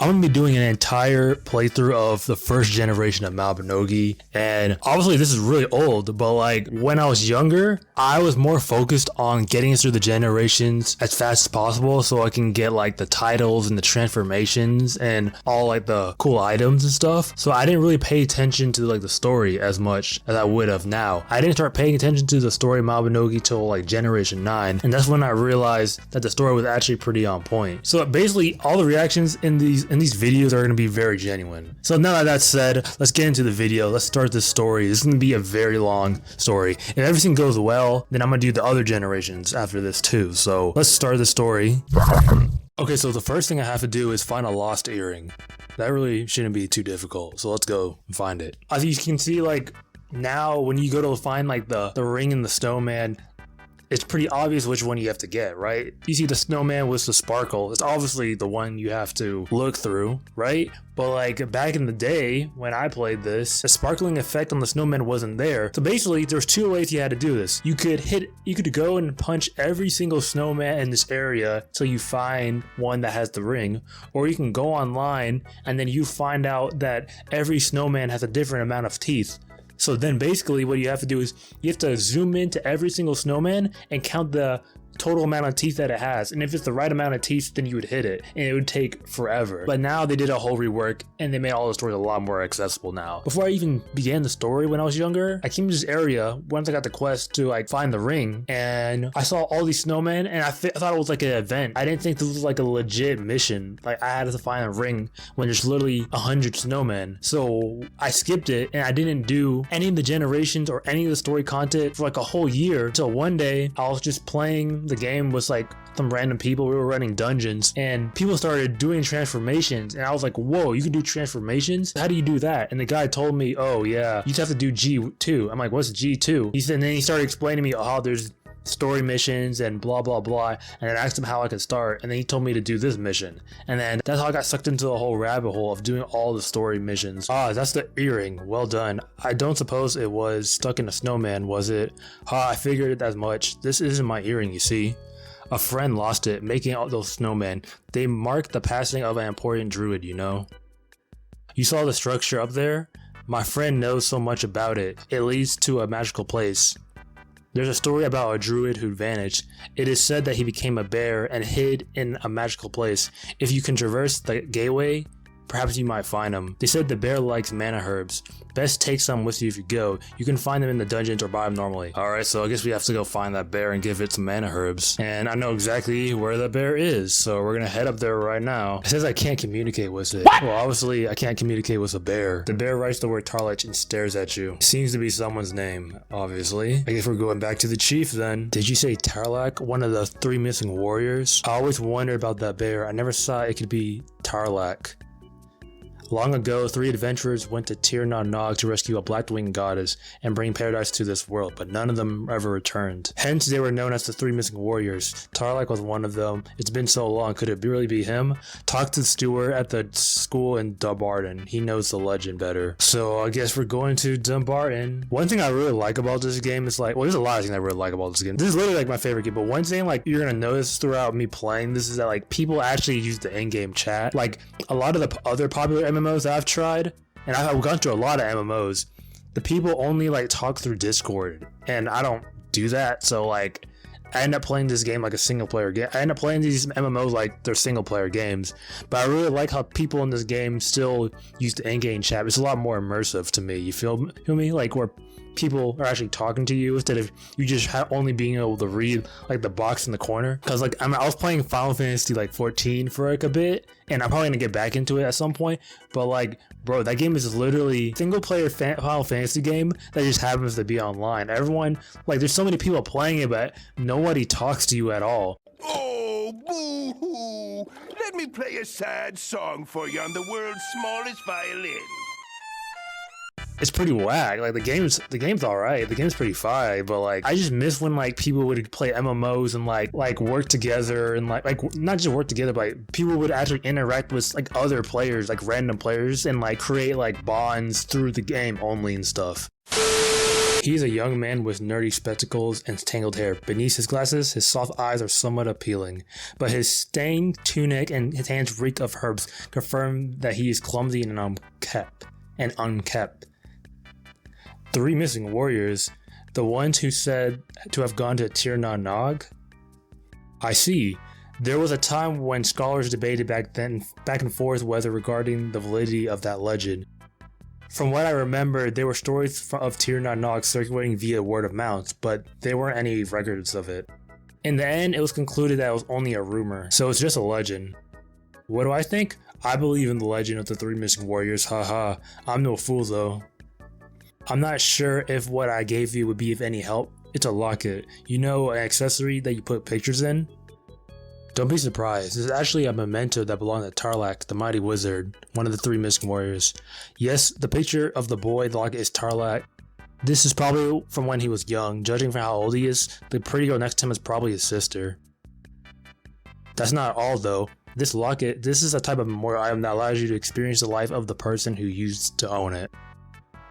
I'm gonna be doing an entire playthrough of the first generation of Mabinogi, and obviously this is really old, but like when I was younger, I was more focused on getting through the generations as fast as possible so I can get like the titles and the transformations and all like the cool items and stuff. So I didn't really pay attention to like the story as much as I would have now. I didn't start paying attention to the story of Mabinogi till like generation 9, and that's when I realized that the story was actually pretty on point. So basically all the reactions in these videos are going to be very genuine. So now that that's said, let's get into the video. Let's start this story. This is going to be a very long story. If everything goes well, then I'm going to do the other generations after this too. So let's start the story. Okay, so the first thing I have to do is find a lost earring. That really shouldn't be too difficult. So let's go and find it. As you can see, like now when you go to find like the ring and the snowman, it's pretty obvious which one you have to get, right? You see the snowman with the sparkle. It's obviously the one you have to look through, right? But like back in the day when I played this, the sparkling effect on the snowman wasn't there. So basically there's two ways you had to do this. You could go and punch every single snowman in this area till you find one that has the ring, or you can go online and then you find out that every snowman has a different amount of teeth. So then basically what you have to do is you have to zoom into every single snowman and count the total amount of teeth that it has, and if it's the right amount of teeth, then you would hit it, and it would take forever. But now they did a whole rework and they made all the stories a lot more accessible now. Before I even began the story when I was younger, I came to this area once I got the quest to like find the ring, and I saw all these snowmen, and I thought it was like an event. I didn't think this was like a legit mission. Like I had to find a ring when there's literally 100 snowmen. So I skipped it and I didn't do any of the generations or any of the story content for like a whole year, until one day I was just playing the game with like some random people. We were running dungeons and people started doing transformations, and I was like, whoa, you can do transformations? How do you do that? And the guy told me, oh yeah, you just have to do G2. I'm like, what's G2? He said, and then he started explaining to me how there's story missions and blah blah blah, and I asked him how I could start, and then he told me to do this mission, and then that's how I got sucked into the whole rabbit hole of doing all the story missions. That's the earring. Well done. I don't suppose it was stuck in a snowman, was it? I figured it as much. This isn't my earring, you see. A friend lost it making all those snowmen. They marked the passing of an important druid, you know. You saw the structure up there? My friend knows so much about it. It leads to a magical place. There's a story about a druid who vanished. It is said that he became a bear and hid in a magical place. If you can traverse the gateway, perhaps you might find him. They said the bear likes mana herbs. Best take some with you if you go. You can find them in the dungeons or buy them normally. Alright, so I guess we have to go find that bear and give it some mana herbs. And I know exactly where the bear is, so we're gonna head up there right now. It says I can't communicate with it. What? Well, obviously I can't communicate with a bear. The bear writes the word Tarlich and stares at you. Seems to be someone's name, obviously. I guess we're going back to the chief then. Did you say Tarlak, one of the 3 missing warriors? I always wondered about that bear. I never saw it could be Tarlak. Long ago, 3 adventurers went to Tir Na Nog to rescue a black-winged goddess and bring paradise to this world, but none of them ever returned. Hence, they were known as the 3 missing warriors. Tarlak was one of them. It's been so long, could it really be him? Talk to the steward at the school in Dumbarton. He knows the legend better. So I guess we're going to Dumbarton. One thing I really like about this game is like, well, there's a lot of things I really like about this game. This is literally like my favorite game, but one thing like you're gonna notice throughout me playing this is that like people actually use the in-game chat. Like a lot of the other popular MMOs that I've tried, and I've gone through a lot of MMOs, the people only like talk through Discord, and I don't do that. So like I end up playing this game like a single player game. I end up playing these MMOs like they're single player games, but I really like how people in this game still use the in-game chat. It's a lot more immersive to me. You feel me? Like where people are actually talking to you instead of you just only being able to read like the box in the corner. Because like I was playing Final Fantasy like 14 for like a bit, and I'm probably gonna get back into it at some point, but like bro, that game is literally single player Final Fantasy game that just happens to be online. Everyone, like there's so many people playing it, but nobody talks to you at all. Oh, boo-hoo! Let me play a sad song for you on the world's smallest violin. It's pretty whack. Like the game's alright. The game's pretty fire, but like I just miss when like people would play MMOs and like work together and like not just work together, but like, people would actually interact with like other players, like random players, and like create like bonds through the game only and stuff. He's a young man with nerdy spectacles and tangled hair. Beneath his glasses, his soft eyes are somewhat appealing, but his stained tunic and his hands reek of herbs confirm that he is clumsy and unkept. 3 missing warriors, the ones who said to have gone to Tir Na Nog? I see. There was a time when scholars debated back and forth whether regarding the validity of that legend. From what I remember, there were stories of Tir Na Nog circulating via word of mouth, but there weren't any records of it. In the end, it was concluded that it was only a rumor, so it's just a legend. What do I think? I believe in the legend of the 3 missing warriors, haha. I'm no fool though. I'm not sure if what I gave you would be of any help. It's a locket, you know, an accessory that you put pictures in? Don't be surprised, this is actually a memento that belonged to Tarlak, the mighty wizard, one of the 3 missing warriors. Yes, the picture of the boy in the locket is Tarlak. This is probably from when he was young. Judging from how old he is, the pretty girl next to him is probably his sister. That's not all though. This locket, this is a type of memorial item that allows you to experience the life of the person who used to own it.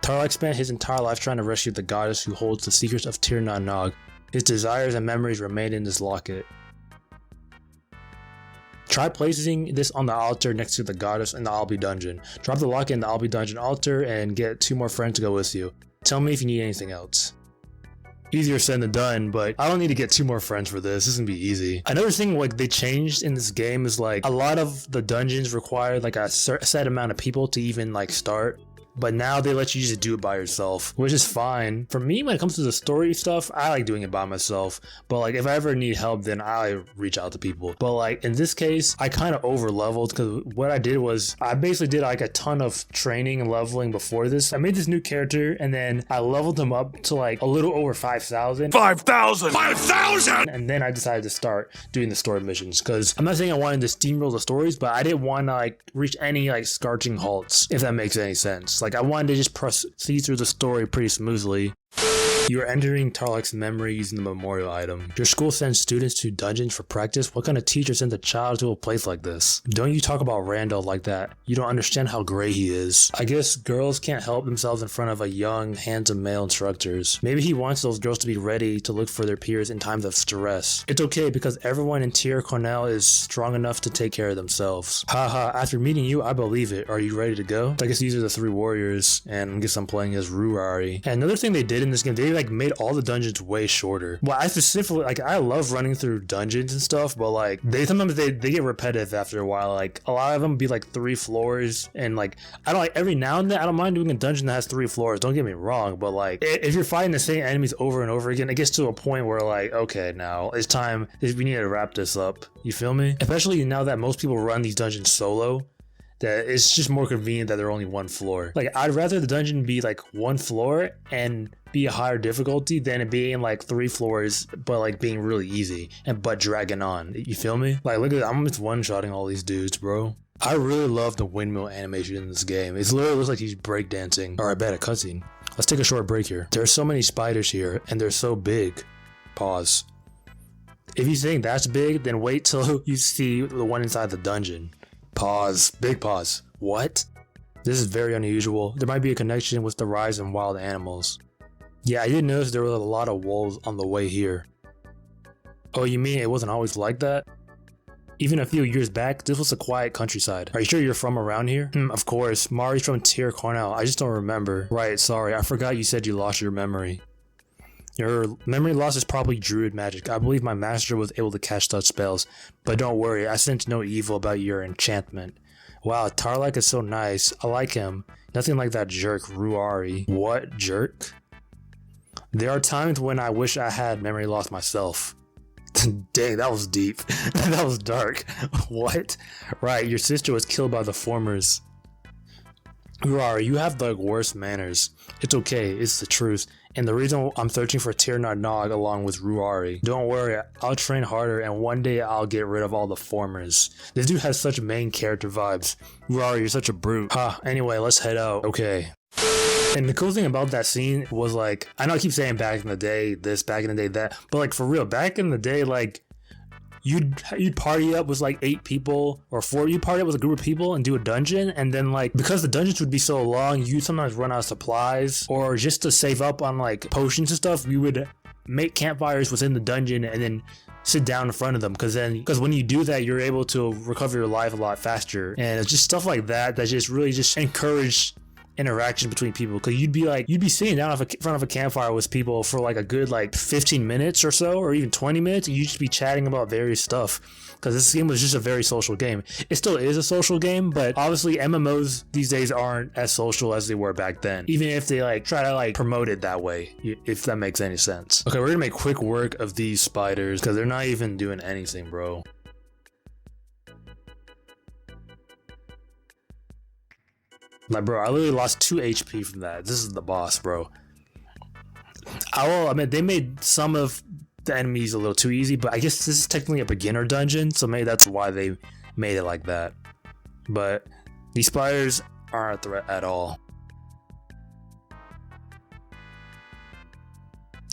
Tarlak spent his entire life trying to rescue the goddess who holds the secrets of Tir Na Nog. His desires and memories remain in this locket. Try placing this on the altar next to the goddess in the Albi dungeon. Drop the locket in the Albi dungeon altar and get 2 more friends to go with you. Tell me if you need anything else. Easier said than done, but I don't need to get 2 more friends for this. This is gonna be easy. Another thing like they changed in this game is like a lot of the dungeons require like a set amount of people to even like start. But now they let you just do it by yourself, which is fine. For me, when it comes to the story stuff, I like doing it by myself. But like if I ever need help, then I reach out to people. But like in this case, I kind of over leveled because what I did was I basically did like a ton of training and leveling before this. I made this new character and then I leveled him up to like a little over 5,000. 5,000! 5,000! And then I decided to start doing the story missions because I'm not saying I wanted to steamroll the stories, but I didn't want to like reach any like scorching halts, if that makes any sense. Like I wanted to just proceed through the story pretty smoothly. You are entering Tarlak's memory using the memorial item. Your school sends students to dungeons for practice? What kind of teacher sends a child to a place like this? Don't you talk about Randall like that. You don't understand how great he is. I guess girls can't help themselves in front of a young, handsome male instructors. Maybe he wants those girls to be ready to look for their peers in times of stress. It's okay because everyone in Tier Cornell is strong enough to take care of themselves. Haha, after meeting you, I believe it. Are you ready to go? I guess these are the 3 warriors, and I guess I'm playing as Ruari. And another thing they did in this game, they like made all the dungeons way shorter. Well, I specifically like I love running through dungeons and stuff, but like sometimes they get repetitive after a while. Like a lot of them be like 3 floors, and like I don't like every now and then I don't mind doing a dungeon that has 3 floors. Don't get me wrong, but like if you're fighting the same enemies over and over again, it gets to a point where like okay, now it's time. We need to wrap this up. You feel me? Especially now that most people run these dungeons solo. That it's just more convenient that they're only 1 floor. Like I'd rather the dungeon be like 1 floor and be a higher difficulty than it being like 3 floors but like being really easy but dragging on. You feel me? Like look at I'm just one-shotting all these dudes, bro. I really love the windmill animation in this game. It literally looks like he's breakdancing. Alright, bet a cutscene. Let's take a short break here. There's so many spiders here and they're so big. Pause. If you think that's big, then wait till you see the one inside the dungeon. Pause. Big pause. What? This is very unusual. There might be a connection with the rise in wild animals. Yeah, I did notice there were a lot of wolves on the way here. Oh, you mean it wasn't always like that? Even a few years back, this was a quiet countryside. Are you sure you're from around here? Of course. Mari's from Tier Cornell. I just don't remember. Right, sorry. I forgot you said you lost your memory. Your memory loss is probably druid magic. I believe my master was able to cast such spells. But don't worry, I sense no evil about your enchantment. Wow, Tarlak is so nice. I like him. Nothing like that jerk, Ruari. What jerk? There are times when I wish I had memory loss myself. Dang, that was deep. That was dark. What? Right, your sister was killed by the formers. Ruari, you have the worst manners. It's okay, it's the truth. And the reason I'm searching for Tir Na Nog along with Ruari. Don't worry, I'll train harder and one day I'll get rid of all the formers. This dude has such main character vibes. Ruari, you're such a brute. Anyway, let's head out. Okay. And the cool thing about that scene was like, I know I keep saying back in the day this, back in the day that, but like for real, back in the day, like, you'd party up with like 8 people or 4. You'd party up with a group of people and do a dungeon, and then like because the dungeons would be so long, you'd sometimes run out of supplies, or just to save up on like potions and stuff, we would make campfires within the dungeon and then sit down in front of them, because when you do that, you're able to recover your life a lot faster. And it's just stuff like that just really just encourage interaction between people, because you'd be sitting down in front of a campfire with people for like a good like 15 minutes or so, or even 20 minutes, and you'd just be chatting about various stuff, because this game was just a very social game. It still is a social game, but obviously MMOs these days aren't as social as they were back then, even if they like try to like promote it that way, if that makes any sense. Okay, we're gonna make quick work of these spiders because they're not even doing anything, bro. Like, bro, I literally lost 2 HP from that. This is the boss, bro. I mean, they made some of the enemies a little too easy, but I guess this is technically a beginner dungeon, so maybe that's why they made it like that. But these spiders aren't a threat at all.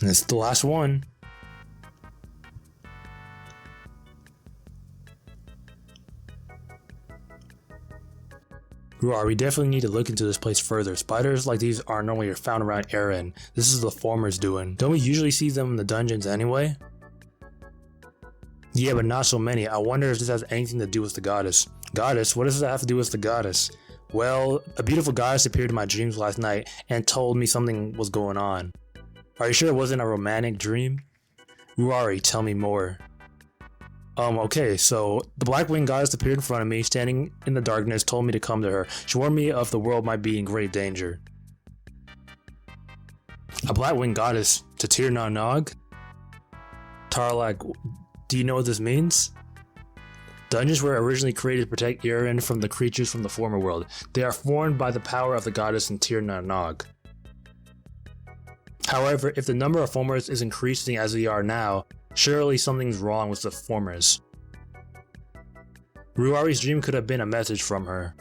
And it's the last one. We definitely need to look into this place further. Spiders like these are normally found around Erin. This is the Former's doing. Don't we usually see them in the dungeons anyway? Yeah, but not so many. I wonder if this has anything to do with the goddess. Goddess? What does that have to do with the goddess? Well, a beautiful goddess appeared in my dreams last night and told me something was going on. Are you sure it wasn't a romantic dream? Ruari, tell me more. Okay, so the Black Winged Goddess appeared in front of me, standing in the darkness, told me to come to her. She warned me of the world might be in great danger. A Black Winged Goddess to Tir Na Nog? Tarlak, do you know what this means? Dungeons were originally created to protect Erin from the creatures from the former world. They are formed by the power of the goddess in Tir Na Nog. However, if the number of Formers is increasing as they are now, surely something's wrong with the Formers. Ruari's dream could have been a message from her.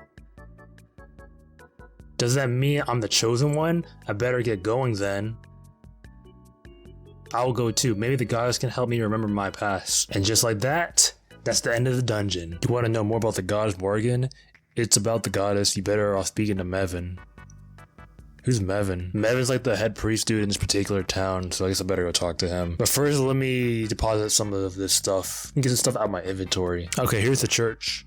Does that mean I'm the chosen one? I better get going then. I'll go too. Maybe the goddess can help me remember my past. And just like that, that's the end of the dungeon. You want to know more about the goddess Morgan? It's about the goddess. You better off speaking to Mevin. Who's Mevin? Mevin's like the head priest dude in this particular town, so I guess I better go talk to him. But first, let me deposit some of this stuff and get some stuff out of my inventory. Okay, here's the church.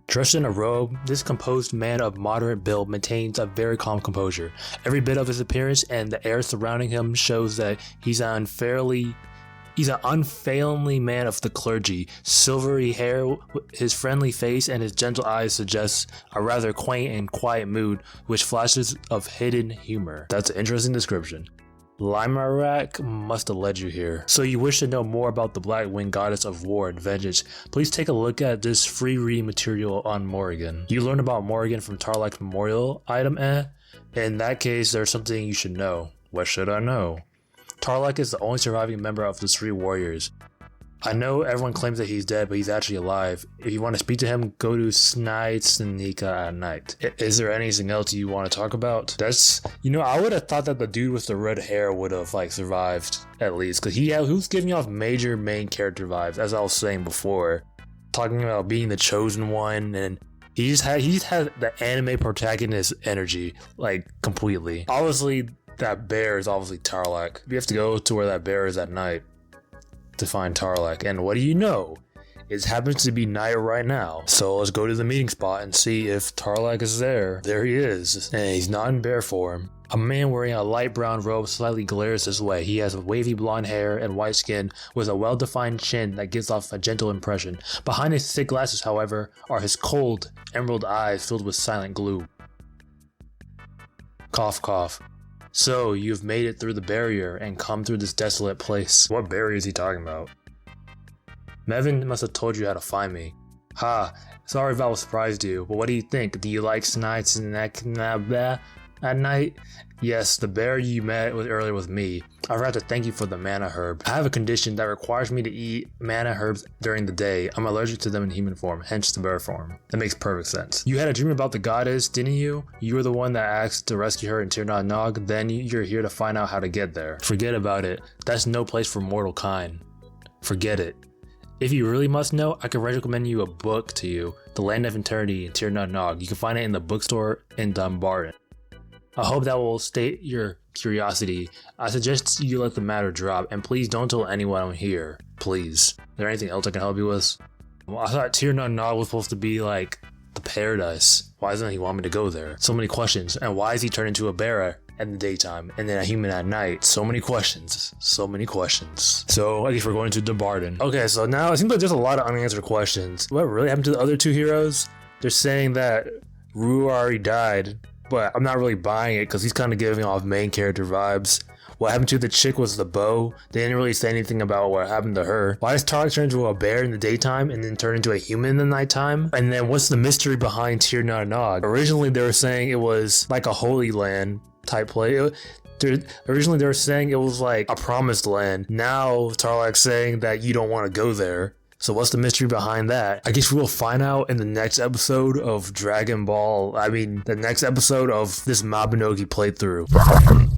Dressed in a robe, this composed man of moderate build maintains a very calm composure. Every bit of his appearance and the air surrounding him shows that he's an unfailingly man of the clergy. Silvery hair, his friendly face, and his gentle eyes suggest a rather quaint and quiet mood, which flashes of hidden humor. That's an interesting description. Limarak must have led you here. So you wish to know more about the Black Winged Goddess of War and Vengeance? Please take a look at this free reading material on Morrigan. You learn about Morrigan from Tarlak's memorial item, In that case, there's something you should know. What should I know? Tarlak is the only surviving member of the 3 warriors. I know everyone claims that he's dead, but he's actually alive. If you want to speak to him, go to Snitsnika at night. Is there anything else you want to talk about? I would have thought that the dude with the red hair would have like survived at least, because he was giving off major main character vibes, as I was saying before, talking about being the chosen one, and he's had the anime protagonist energy like completely. Obviously, that bear is obviously Tarlak. We have to go to where that bear is at night to find Tarlak. And what do you know? It happens to be night right now. So let's go to the meeting spot and see if Tarlak is there. There he is. And he's not in bear form. A man wearing a light brown robe slightly glares this way. He has wavy blonde hair and white skin with a well-defined chin that gives off a gentle impression. Behind his thick glasses, however, are his cold, emerald eyes filled with silent gloom. Cough, cough. So, you've made it through the barrier and come through this desolate place. What barrier is he talking about? Mevin must have told you how to find me. Ha, sorry if I was surprised you, but what do you think? Do you like nights and at night? Yes, the bear you met earlier with me. I forgot to thank you for the mana herb. I have a condition that requires me to eat mana herbs during the day. I'm allergic to them in human form, hence the bear form. That makes perfect sense. You had a dream about the goddess, didn't you? You were the one that asked to rescue her in Tir Na Nog, then you're here to find out how to get there. Forget about it. That's no place for mortal kind. Forget it. If you really must know, I could recommend you a book to you, The Land of Eternity and Tir Na Nog. You can find it in the bookstore in Dumbarton. I hope that will state your curiosity. I suggest you let the matter drop, and please don't tell anyone here. Please. Is there anything else I can help you with? Well, I thought Tir Na Nog was supposed to be like the paradise. Why doesn't he want me to go there? So many questions. And why is he turned into a bear in the daytime and then a human at night? So many questions. So many questions. So I guess we're going to Dumbarton. Okay, so now it seems like there's a lot of unanswered questions. What really happened to the other two heroes? They're saying that Rue already died, but I'm not really buying it because he's kind of giving off main character vibes. What happened to the chick was the bow. They didn't really say anything about what happened to her. Why does Tarek turn into a bear in the daytime and then turn into a human in the nighttime? And then what's the mystery behind Tir Na Nog? Originally they were saying it was like a Holy Land type play. Originally they were saying it was like a promised land. Now Tarlak's saying that you don't want to go there. So what's the mystery behind that? I guess we will find out in the next episode of Dragon Ball. The next episode of this Mabinogi playthrough.